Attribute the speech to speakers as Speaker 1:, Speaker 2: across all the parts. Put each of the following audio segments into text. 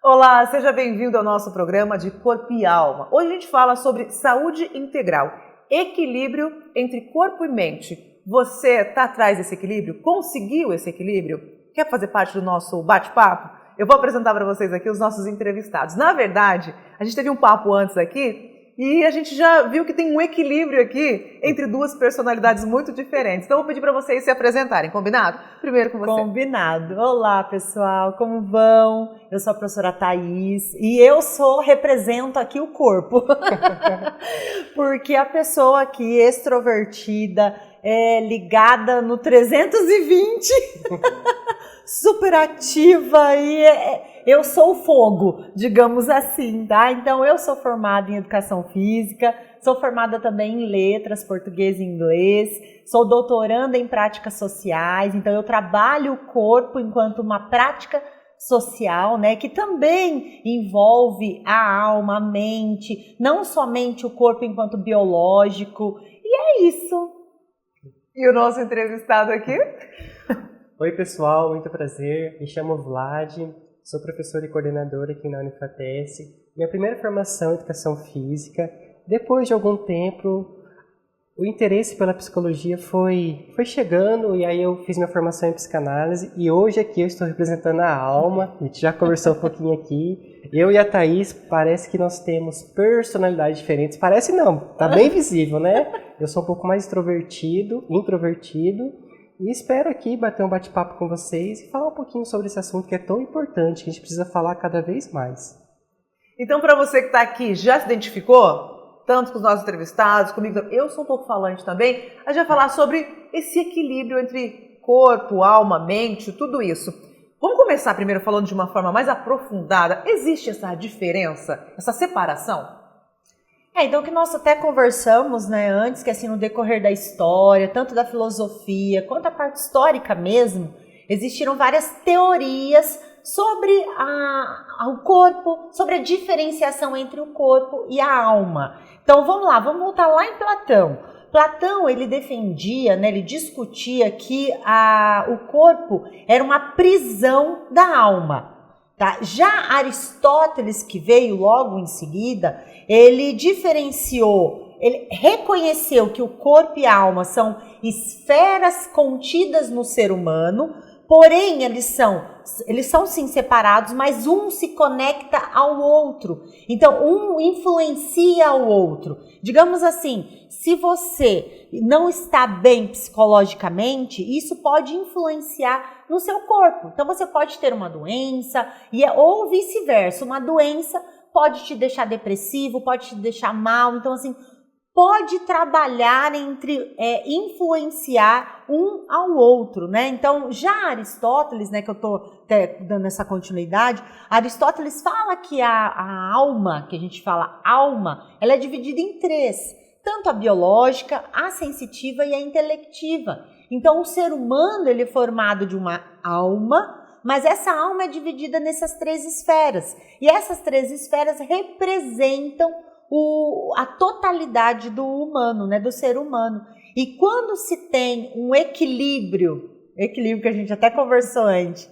Speaker 1: Olá, seja bem-vindo ao nosso programa de Corpo e Alma. Hoje a gente fala sobre saúde integral, equilíbrio entre corpo e mente. Você está atrás desse equilíbrio? Conseguiu esse equilíbrio? Quer fazer parte do nosso bate-papo? Eu vou apresentar para vocês aqui os nossos entrevistados. Na verdade, a gente teve um papo antes aqui e a gente já viu que tem um equilíbrio aqui entre duas personalidades muito diferentes. Então, eu vou pedir para vocês se apresentarem, combinado? Primeiro com você.
Speaker 2: Combinado. Olá, pessoal, como vão? Eu sou a professora Thaís e eu represento aqui o corpo. Porque a pessoa aqui extrovertida, ligada no 320, super ativa e eu sou o fogo, digamos assim, tá? Então eu sou formada em educação física, sou formada também em letras, português e inglês, sou doutoranda em práticas sociais, então eu trabalho o corpo enquanto uma prática social, né, que também envolve a alma, a mente, não somente o corpo enquanto biológico, e é isso.
Speaker 1: E o nosso entrevistado aqui?
Speaker 3: Oi pessoal, muito prazer, me chamo Vlad, sou professor e coordenador aqui na Unifatesc. Minha primeira formação é educação física. Depois de algum tempo, o interesse pela psicologia foi chegando e aí eu fiz minha formação em psicanálise e hoje aqui eu estou representando a alma. A gente já conversou um pouquinho aqui. Eu e a Thaís, parece que nós temos personalidades diferentes. Parece não, tá bem visível, né? Eu sou um pouco mais introvertido. E espero aqui bater um bate-papo com vocês e falar um pouquinho sobre esse assunto que é tão importante, que a gente precisa falar cada vez mais.
Speaker 1: Então, para você que está aqui, já se identificou? Tanto com os nossos entrevistados, comigo, eu sou um pouco falante também, a gente vai falar sobre esse equilíbrio entre corpo, alma, mente, tudo isso. Vamos começar primeiro falando de uma forma mais aprofundada. Existe essa diferença, essa separação?
Speaker 2: Então que nós até conversamos, né, antes, que assim no decorrer da história, tanto da filosofia quanto a parte histórica mesmo, existiram várias teorias sobre o corpo, sobre a diferenciação entre o corpo e a alma. Então vamos lá, vamos voltar lá em Platão. Platão, ele defendia, né, ele discutia que o corpo era uma prisão da alma. Tá? Já Aristóteles, que veio logo em seguida, ele diferenciou, ele reconheceu que o corpo e a alma são esferas contidas no ser humano, porém eles são sim separados, mas um se conecta ao outro. Então, um influencia o outro. Digamos assim, se você não está bem psicologicamente, isso pode influenciar no seu corpo. Então, você pode ter uma doença, ou vice-versa. Uma doença pode te deixar depressivo, pode te deixar mal. Então, assim, pode trabalhar entre influenciar um ao outro, né? Então, já Aristóteles, né, que eu estou dando essa continuidade, Aristóteles fala que a alma, que a gente fala alma, ela é dividida em três, tanto a biológica, a sensitiva e a intelectiva. Então, o ser humano, ele é formado de uma alma, mas essa alma é dividida nessas três esferas, e essas três esferas representam a totalidade do humano, né, do ser humano. E quando se tem um equilíbrio que a gente até conversou antes,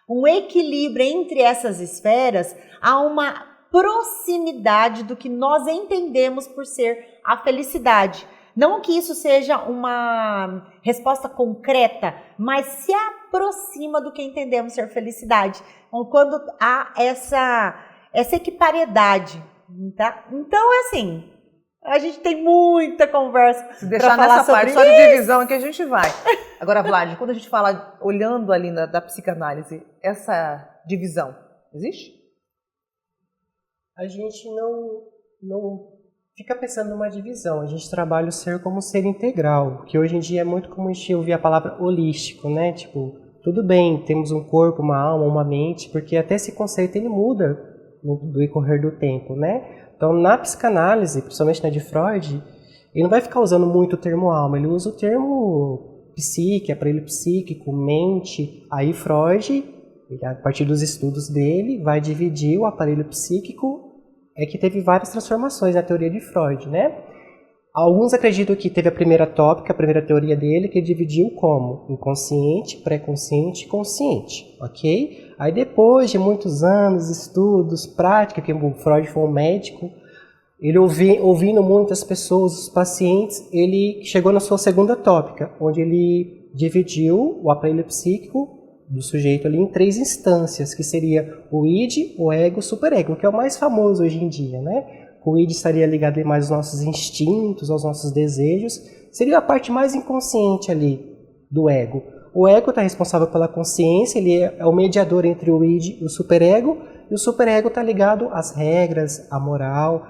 Speaker 2: um equilíbrio entre essas esferas, há uma proximidade do que nós entendemos por ser a felicidade. Não que isso seja uma resposta concreta, mas se aproxima do que entendemos ser felicidade. Quando há essa equipariedade. Tá? Então, é assim, a gente tem muita conversa.
Speaker 1: Se deixar nessa parte só de divisão que a gente vai. Agora, Vlad, quando a gente fala, olhando ali da psicanálise, essa divisão, existe?
Speaker 3: A gente não fica pensando numa divisão, a gente trabalha o ser como um ser integral, que hoje em dia é muito comum a gente ouvir a palavra holístico, né? Tipo, tudo bem, temos um corpo, uma alma, uma mente, porque até esse conceito ele muda do decorrer do tempo, né? Então, na psicanálise, principalmente na de Freud, ele não vai ficar usando muito o termo alma, ele usa o termo psique, aparelho psíquico, mente. Aí Freud, a partir dos estudos dele, vai dividir o aparelho psíquico, que teve várias transformações na teoria de Freud, né? Alguns acreditam que teve a primeira tópica, a primeira teoria dele, que ele dividiu como inconsciente, pré-consciente e consciente, ok? Aí depois de muitos anos, estudos, prática, que o Freud foi um médico, ele ouvindo muitas pessoas, os pacientes, ele chegou na sua segunda tópica, onde ele dividiu o aparelho psíquico do sujeito ali em 3 instâncias, que seria o id, o ego e o superego, que é o mais famoso hoje em dia, né? O id estaria ligado mais aos nossos instintos, aos nossos desejos, seria a parte mais inconsciente ali do ego. O ego está responsável pela consciência, ele é o mediador entre o id e o superego está ligado às regras, à moral.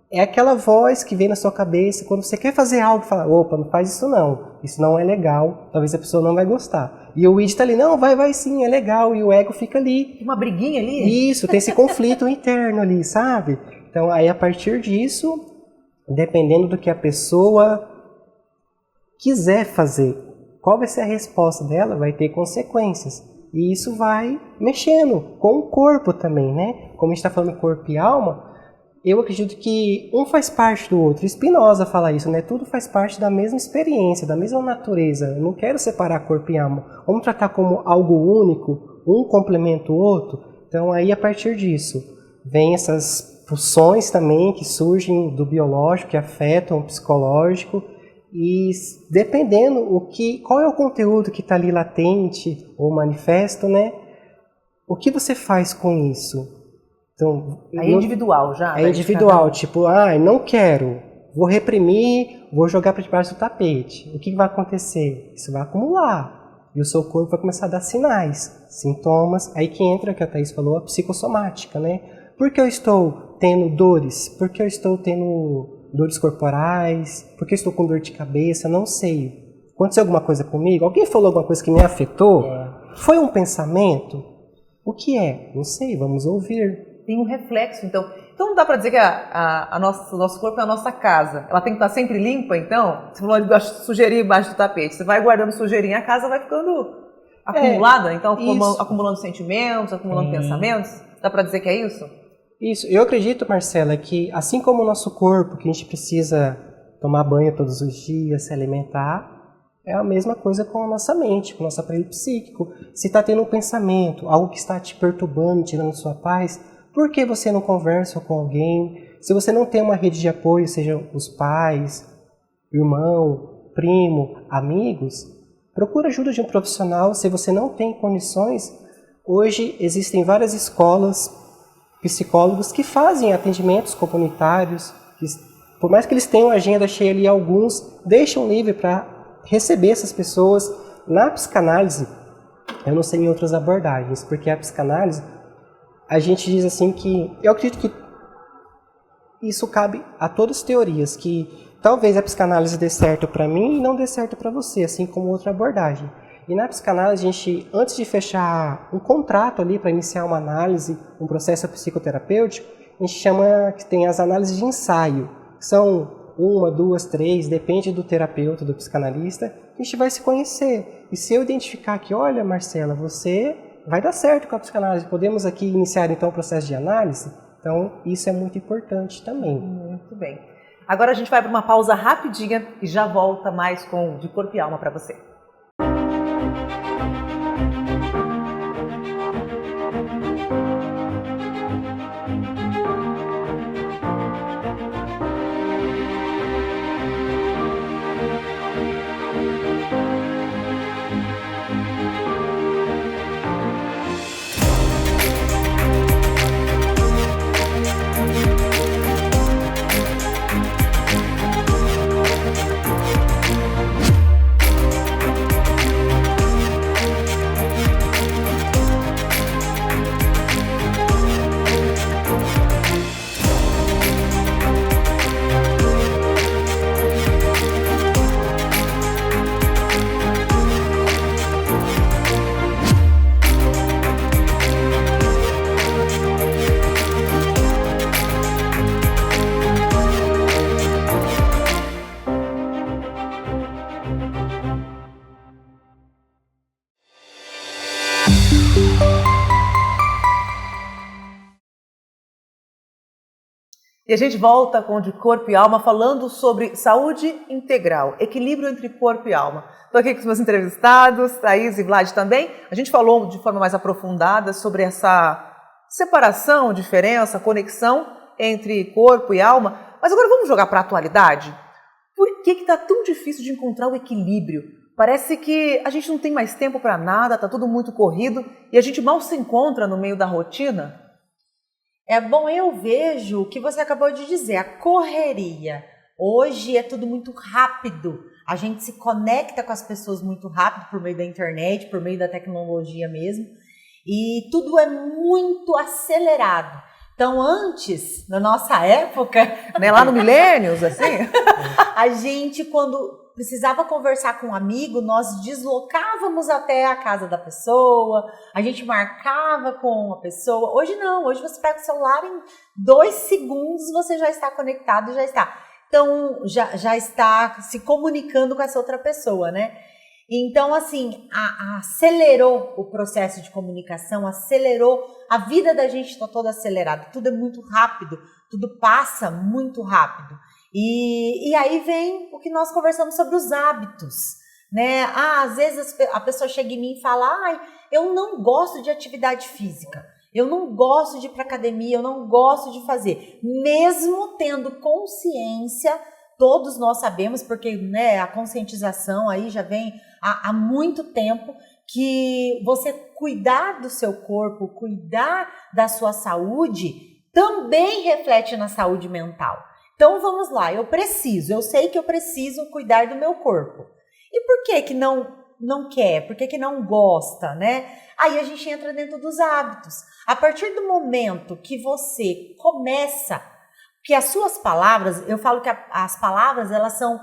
Speaker 3: É aquela voz que vem na sua cabeça quando você quer fazer algo, fala, opa, não faz isso não é legal, talvez a pessoa não vai gostar. E o id está ali, não, vai sim, é legal, e o ego fica ali.
Speaker 1: Uma briguinha ali?
Speaker 3: Isso, tem esse conflito interno ali, sabe? Então, aí a partir disso, dependendo do que a pessoa quiser fazer, qual vai ser a resposta dela, vai ter consequências. E isso vai mexendo com o corpo também, né? Como a gente está falando corpo e alma, eu acredito que um faz parte do outro. Spinoza fala isso, né? Tudo faz parte da mesma experiência, da mesma natureza. Eu não quero separar corpo e alma. Vamos tratar como algo único, um complementa o outro. Então, aí a partir disso, vem essas pulsões também que surgem do biológico, que afetam o psicológico, e dependendo qual é o conteúdo que está ali latente ou manifesto, né? O que você faz com isso? Então,
Speaker 1: é individual já?
Speaker 3: É individual, tipo, não quero, vou reprimir, vou jogar para debaixo do tapete. O que vai acontecer? Isso vai acumular, e o seu corpo vai começar a dar sinais, sintomas, aí que entra, que a Thaís falou, a psicossomática, né? Por que eu estou tendo dores? Por que eu estou tendo dores corporais? Por que eu estou com dor de cabeça? Não sei. Aconteceu alguma coisa comigo? Alguém falou alguma coisa que me afetou? Foi um pensamento? O que é? Não sei, vamos ouvir.
Speaker 1: Tem um reflexo, então. Então não dá para dizer que o nosso corpo é a nossa casa. Ela tem que estar sempre limpa, então? Você falou de sujeirinha embaixo do tapete. Você vai guardando sujeirinha, a casa vai ficando acumulada, então acumulando sentimentos, acumulando pensamentos. Dá para dizer que é isso?
Speaker 3: Isso, eu acredito, Marcela, que assim como o nosso corpo, que a gente precisa tomar banho todos os dias, se alimentar, é a mesma coisa com a nossa mente, com o nosso aparelho psíquico. Se está tendo um pensamento, algo que está te perturbando, tirando sua paz, por que você não conversa com alguém? Se você não tem uma rede de apoio, sejam os pais, irmão, primo, amigos, procura ajuda de um profissional. Se você não tem condições, hoje existem várias escolas, psicólogos que fazem atendimentos comunitários, que, por mais que eles tenham a agenda cheia ali, alguns deixam livre para receber essas pessoas. Na psicanálise, eu não sei em outras abordagens, porque a psicanálise, a gente diz assim que, eu acredito que isso cabe a todas as teorias, que talvez a psicanálise dê certo para mim e não dê certo para você, assim como outra abordagem. E na psicanálise, a gente, antes de fechar um contrato ali para iniciar uma análise, um processo psicoterapêutico, a gente chama que tem as análises de ensaio. São 1, 2, 3, depende do terapeuta, do psicanalista, a gente vai se conhecer. E se eu identificar que, olha, Marcela, você vai dar certo com a psicanálise, podemos aqui iniciar então o processo de análise? Então, isso é muito importante também.
Speaker 1: Muito bem. Agora a gente vai para uma pausa rapidinha e já volta mais com De Corpo e Alma para você. E a gente volta com De Corpo e Alma falando sobre saúde integral, equilíbrio entre corpo e alma. Estou aqui com os meus entrevistados, Thaís e Vlad também. A gente falou de forma mais aprofundada sobre essa separação, diferença, conexão entre corpo e alma. Mas agora vamos jogar para a atualidade? Por que está tão difícil de encontrar o equilíbrio? Parece que a gente não tem mais tempo para nada, está tudo muito corrido e a gente mal se encontra no meio da rotina.
Speaker 2: Bom, eu vejo o que você acabou de dizer, a correria. Hoje é tudo muito rápido. A gente se conecta com as pessoas muito rápido por meio da internet, por meio da tecnologia mesmo. E tudo é muito acelerado. Então, antes, na nossa época,
Speaker 1: né, lá no Millennials, assim,
Speaker 2: a gente, quando precisava conversar com um amigo, nós deslocávamos até a casa da pessoa, a gente marcava com a pessoa. Hoje não, hoje você pega o celular, em 2 segundos você já está conectado, já está. Então, já está se comunicando com essa outra pessoa, né? Então, assim, acelerou o processo de comunicação, acelerou, a vida da gente está toda acelerada, tudo é muito rápido, tudo passa muito rápido. E aí vem o que nós conversamos sobre os hábitos, né? Às vezes a pessoa chega em mim e fala, eu não gosto de atividade física, eu não gosto de ir para academia, eu não gosto de fazer. Mesmo tendo consciência, todos nós sabemos, porque né, a conscientização aí já vem há muito tempo, que você cuidar do seu corpo, cuidar da sua saúde, também reflete na saúde mental. Então vamos lá, eu sei que eu preciso cuidar do meu corpo. E por que não quer? Por que não gosta, né? Aí a gente entra dentro dos hábitos. A partir do momento que você começa, que as suas palavras, eu falo que as palavras elas são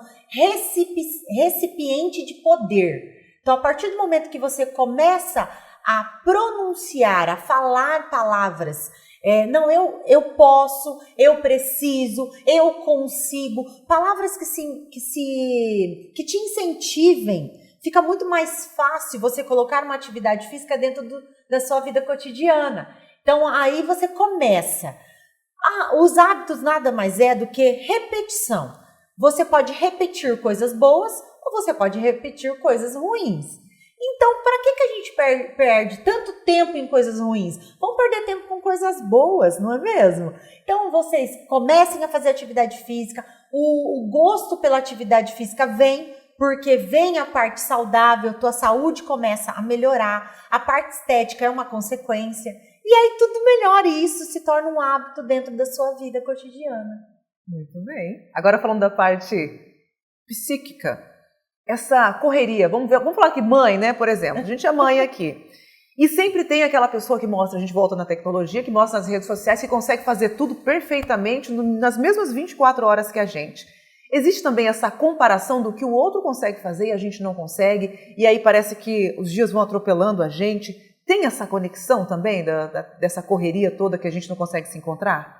Speaker 2: recipiente de poder. Então a partir do momento que você começa a pronunciar, a falar palavras, não, eu posso, eu preciso, eu consigo. Palavras que te incentivem. Fica muito mais fácil você colocar uma atividade física dentro da sua vida cotidiana. Então, aí você começa. Os hábitos nada mais é do que repetição. Você pode repetir coisas boas ou você pode repetir coisas ruins. Então, para que a gente perde tanto tempo em coisas ruins? Vamos perder tempo com coisas boas, não é mesmo? Então, vocês comecem a fazer atividade física. O gosto pela atividade física vem, porque vem a parte saudável, tua saúde começa a melhorar, a parte estética é uma consequência. E aí tudo melhora e isso se torna um hábito dentro da sua vida cotidiana.
Speaker 1: Muito bem. Agora falando da parte psíquica. Essa correria, vamos falar que mãe, né, por exemplo, a gente é mãe aqui, e sempre tem aquela pessoa que mostra, a gente volta na tecnologia, que mostra nas redes sociais que consegue fazer tudo perfeitamente nas mesmas 24 horas que a gente. Existe também essa comparação do que o outro consegue fazer e a gente não consegue, e aí parece que os dias vão atropelando a gente. Tem essa conexão também dessa correria toda que a gente não consegue se encontrar?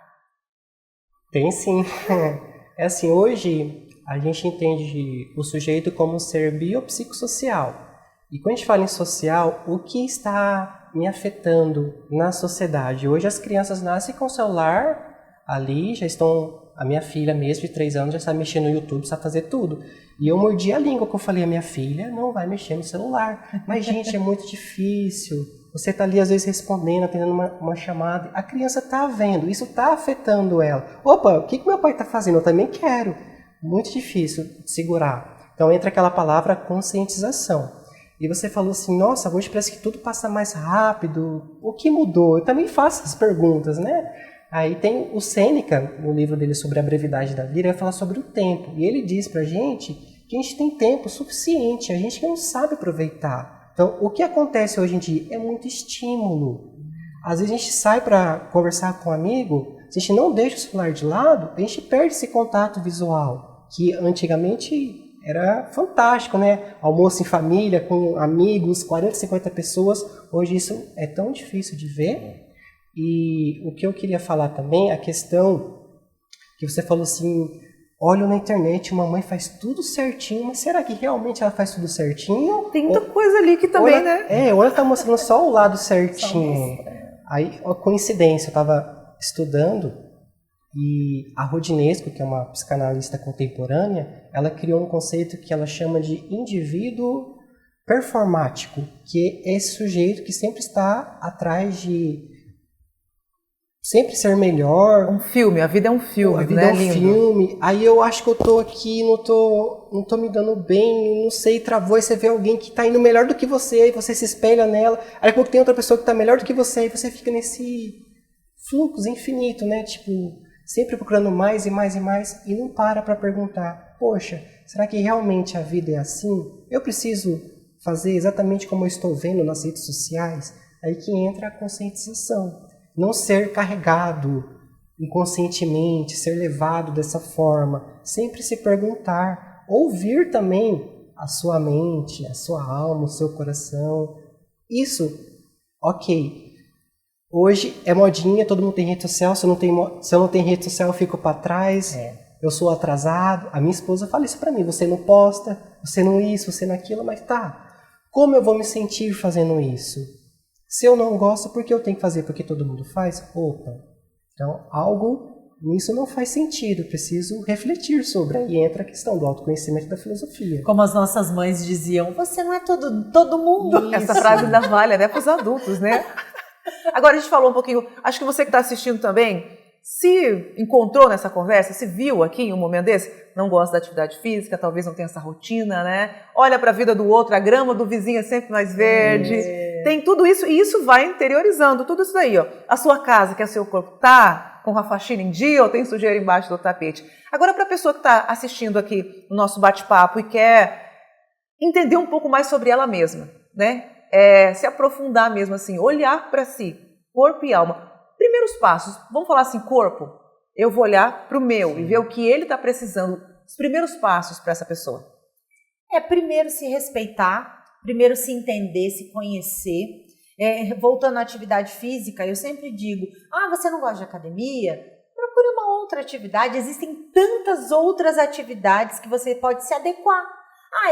Speaker 3: Tem sim. É assim, hoje a gente entende o sujeito como um ser biopsicossocial. E quando a gente fala em social, o que está me afetando na sociedade? Hoje as crianças nascem com o celular ali, já estão... A minha filha mesmo, de 3 anos, já sabe mexer no YouTube, sabe fazer tudo. E eu mordi a língua que eu falei, a minha filha não vai mexer no celular. Mas, gente, é muito difícil. Você está ali, às vezes, respondendo, atendendo uma chamada. A criança está vendo, isso está afetando ela. Opa, o que meu pai está fazendo? Eu também quero. Muito difícil de segurar. Então, entra aquela palavra conscientização. E você falou assim, nossa, hoje parece que tudo passa mais rápido. O que mudou? Eu também faço essas perguntas, né? Aí tem o Sêneca, no livro dele sobre a brevidade da vida, ele vai falar sobre o tempo. E ele diz pra gente que a gente tem tempo suficiente, a gente não sabe aproveitar. Então, o que acontece hoje em dia é muito estímulo. Às vezes a gente sai para conversar com um amigo, se a gente não deixa o celular de lado, a gente perde esse contato visual, que antigamente era fantástico, né? Almoço em família, com amigos, 40, 50 pessoas. Hoje isso é tão difícil de ver. E o que eu queria falar também, a questão que você falou assim, olho na internet, uma mãe faz tudo certinho, mas será que realmente ela faz tudo certinho?
Speaker 1: Tem muita coisa ali que também, né?
Speaker 3: Ou ela tá mostrando só o lado certinho. Aí, ó, coincidência, eu estava estudando E a Rodinesco, que é uma psicanalista contemporânea, ela criou um conceito que ela chama de indivíduo performático, que é esse sujeito que sempre está atrás de sempre ser melhor.
Speaker 1: Um filme, a vida é um filme,
Speaker 3: a vida
Speaker 1: né?
Speaker 3: é um
Speaker 1: Lindo.
Speaker 3: filme. Aí eu acho que eu tô aqui, não tô me dando bem, não sei, travou. Aí você vê alguém que tá indo melhor do que você, aí você se espelha nela. Aí pouco tem outra pessoa que tá melhor do que você, aí você fica nesse fluxo infinito, né? Tipo, sempre procurando mais e mais e mais, e não para perguntar, poxa, será que realmente a vida é assim? Eu preciso fazer exatamente como eu estou vendo nas redes sociais? Aí que entra a conscientização. Não ser carregado inconscientemente, ser levado dessa forma. Sempre se perguntar, ouvir também a sua mente, a sua alma, o seu coração. Isso, ok. Hoje é modinha, todo mundo tem rede social. Se eu não tenho rede social, eu fico para trás. Eu sou atrasado. A minha esposa fala isso para mim. Você não posta, você não isso, você não aquilo. Mas tá, como eu vou me sentir fazendo isso? Se eu não gosto, por que eu tenho que fazer? Porque todo mundo faz? Opa, então algo nisso não faz sentido, preciso refletir sobre. Aí entra a questão do autoconhecimento da filosofia.
Speaker 2: Como as nossas mães diziam, você não é todo mundo.
Speaker 1: Isso. Essa frase ainda vale, né, para os adultos, né? Agora a gente falou um pouquinho, acho que você que está assistindo também, se encontrou nessa conversa, se viu aqui em um momento desse, não gosta da atividade física, talvez não tenha essa rotina, né? Olha para a vida do outro, a grama do vizinho é sempre mais verde. Tem tudo isso, e isso vai interiorizando, tudo isso daí, ó. A sua casa, que é o seu corpo, tá com a faxina em dia ou tem sujeira embaixo do tapete? Agora, para a pessoa que está assistindo aqui o nosso bate-papo e quer entender um pouco mais sobre ela mesma, né? Se aprofundar mesmo assim, olhar para si, corpo e alma. Primeiros passos, vamos falar assim, corpo, eu vou olhar para o meu e ver o que ele está precisando. Os primeiros passos para essa pessoa.
Speaker 2: Primeiro se respeitar, primeiro se entender, se conhecer. Voltando à atividade física, eu sempre digo, você não gosta de academia? Procure uma outra atividade, existem tantas outras atividades que você pode se adequar.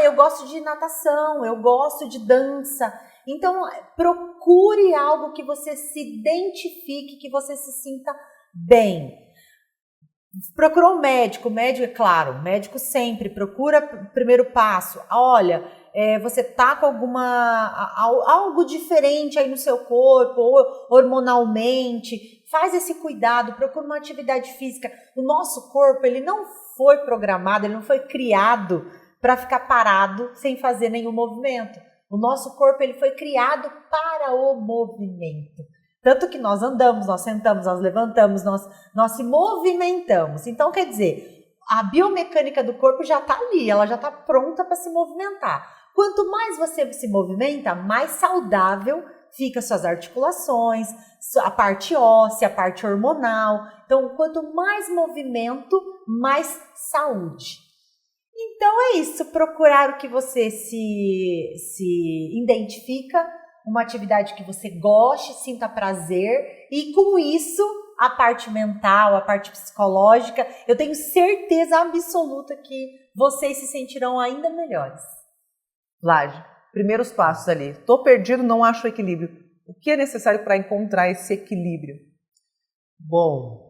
Speaker 2: Eu gosto de natação, eu gosto de dança. Então, procure algo que você se identifique, que você se sinta bem. Procurou um médico, é claro, médico sempre, procura primeiro passo. Olha, você tá com algo diferente aí no seu corpo, ou hormonalmente, faz esse cuidado, procura uma atividade física. O nosso corpo, ele não foi programado, ele não foi criado para ficar parado sem fazer nenhum movimento. O nosso corpo ele foi criado para o movimento. Tanto que nós andamos, nós sentamos, nós levantamos, nós se movimentamos. Então, quer dizer, a biomecânica do corpo já está ali, ela já está pronta para se movimentar. Quanto mais você se movimenta, mais saudável fica suas articulações, a parte óssea, a parte hormonal. Então, quanto mais movimento, mais saúde. Então é isso, procurar o que você se identifica, uma atividade que você goste, sinta prazer, e com isso, a parte mental, a parte psicológica, eu tenho certeza absoluta que vocês se sentirão ainda melhores.
Speaker 1: Laje, primeiros passos ali. Tô perdido, não acho o equilíbrio. O que é necessário para encontrar esse equilíbrio?
Speaker 3: Bom,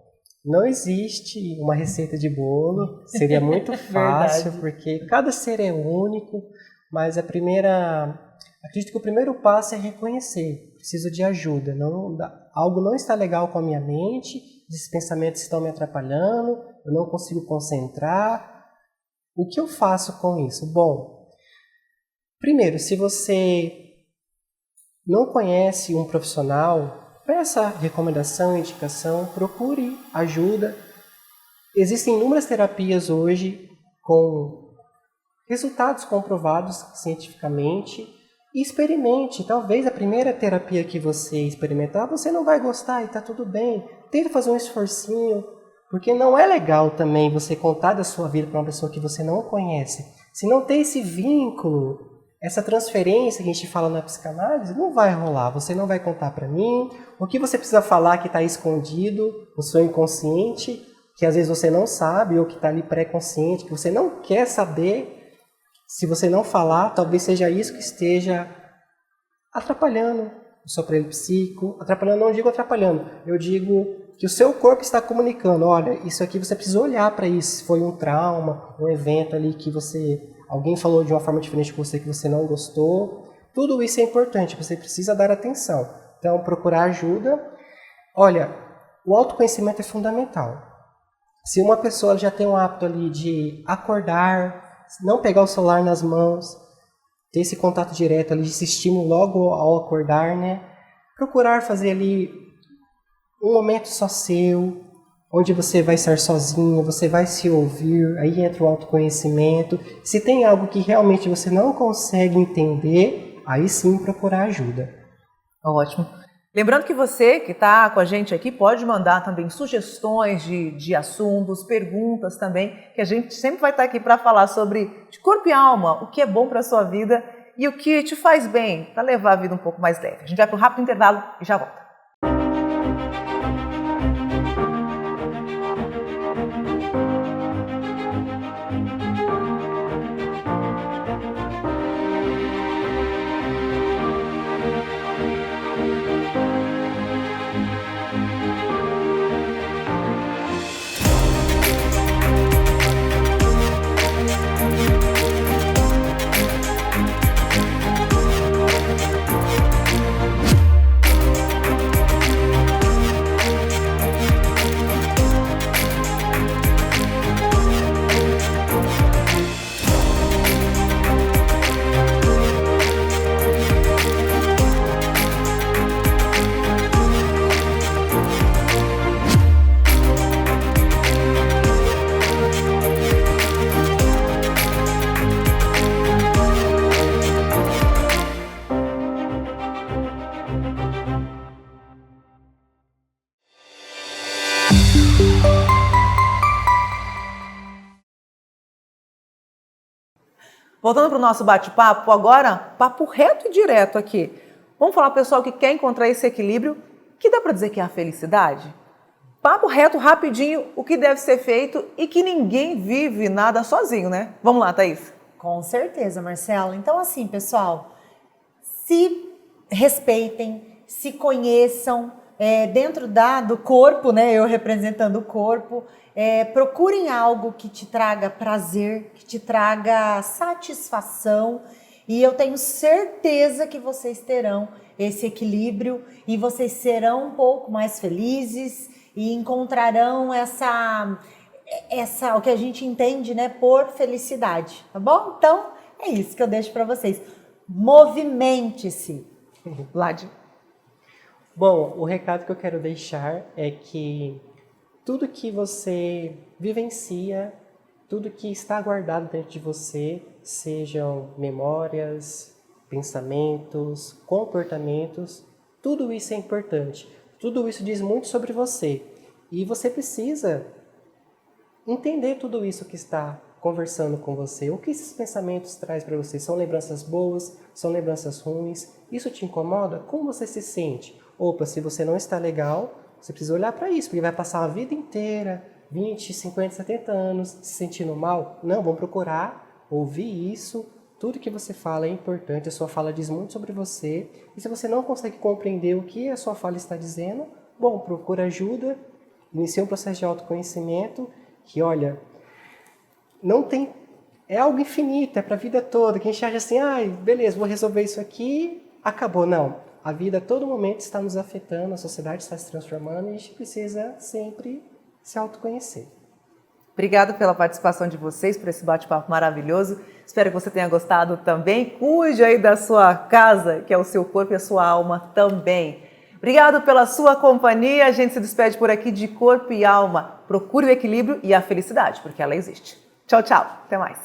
Speaker 3: não existe uma receita de bolo, seria muito fácil, porque cada ser é único, mas acredito que o primeiro passo é reconhecer, preciso de ajuda, algo não está legal com a minha mente, esses pensamentos estão me atrapalhando, eu não consigo concentrar, o que eu faço com isso? Bom, primeiro, se você não conhece um profissional, peça recomendação, indicação, procure ajuda. Existem inúmeras terapias hoje com resultados comprovados cientificamente e experimente. Talvez a primeira terapia que você experimentar, você não vai gostar e está tudo bem. Tenta fazer um esforcinho, porque não é legal também você contar da sua vida para uma pessoa que você não conhece. Se não tem esse vínculo, essa transferência que a gente fala na psicanálise, não vai rolar. Você não vai contar para mim. O que você precisa falar que está escondido no seu inconsciente, que às vezes você não sabe, ou que está ali pré-consciente, que você não quer saber. Se você não falar, talvez seja isso que esteja atrapalhando o seu aparelho psíquico. Atrapalhando, não digo atrapalhando, eu digo que o seu corpo está comunicando. Olha, isso aqui você precisa olhar para isso. Se foi um trauma, um evento ali que alguém falou de uma forma diferente com você que você não gostou. Tudo isso é importante, você precisa dar atenção. Então, procurar ajuda. Olha, o autoconhecimento é fundamental. Se uma pessoa já tem um hábito ali de acordar, não pegar o celular nas mãos, ter esse contato direto ali, esse estímulo logo ao acordar, né? Procurar fazer ali um momento só seu, onde você vai estar sozinho, você vai se ouvir, aí entra o autoconhecimento. Se tem algo que realmente você não consegue entender, aí sim procurar ajuda.
Speaker 1: Ótimo. Lembrando que você que está com a gente aqui pode mandar também sugestões de assuntos, perguntas também, que a gente sempre vai estar aqui para falar sobre de corpo e alma, o que é bom para a sua vida e o que te faz bem, para levar a vida um pouco mais leve. A gente vai para um rápido intervalo e já volta. Voltando para o nosso bate-papo, agora, papo reto e direto aqui. Vamos falar para o pessoal que quer encontrar esse equilíbrio, que dá para dizer que é a felicidade? Papo reto, rapidinho, o que deve ser feito e que ninguém vive nada sozinho, né? Vamos lá, Thaís.
Speaker 2: Com certeza, Marcelo. Então, assim, pessoal, se respeitem, se conheçam, dentro do corpo, né? Eu representando o corpo, procurem algo que te traga prazer, que te traga satisfação, e eu tenho certeza que vocês terão esse equilíbrio e vocês serão um pouco mais felizes e encontrarão essa o que a gente entende, né, por felicidade, tá bom? Então, é isso que eu deixo para vocês. Movimente-se.
Speaker 1: Vlad.
Speaker 3: Bom, o recado que eu quero deixar é que tudo que você vivencia, tudo que está guardado dentro de você, sejam memórias, pensamentos, comportamentos, tudo isso é importante. Tudo isso diz muito sobre você. E você precisa entender tudo isso que está conversando com você. O que esses pensamentos trazem para você? São lembranças boas? São lembranças ruins? Isso te incomoda? Como você se sente? Opa, se você não está legal, você precisa olhar para isso, porque vai passar a vida inteira, 20, 50, 70 anos, se sentindo mal. Não, vamos procurar ouvir isso. Tudo que você fala é importante, a sua fala diz muito sobre você. E se você não consegue compreender o que a sua fala está dizendo, bom, procura ajuda, inicie um processo de autoconhecimento, que olha, não tem, é algo infinito, é para a vida toda. Que a gente acha assim, beleza, vou resolver isso aqui, acabou. Não, a vida a todo momento está nos afetando, a sociedade está se transformando e a gente precisa sempre se autoconhecer.
Speaker 1: Obrigada pela participação de vocês, por esse bate-papo maravilhoso. Espero que você tenha gostado também. Cuide aí da sua casa, que é o seu corpo e a sua alma também. Obrigado pela sua companhia. A gente se despede por aqui de Corpo e Alma. Procure o equilíbrio e a felicidade, porque ela existe. Tchau, tchau. Até mais.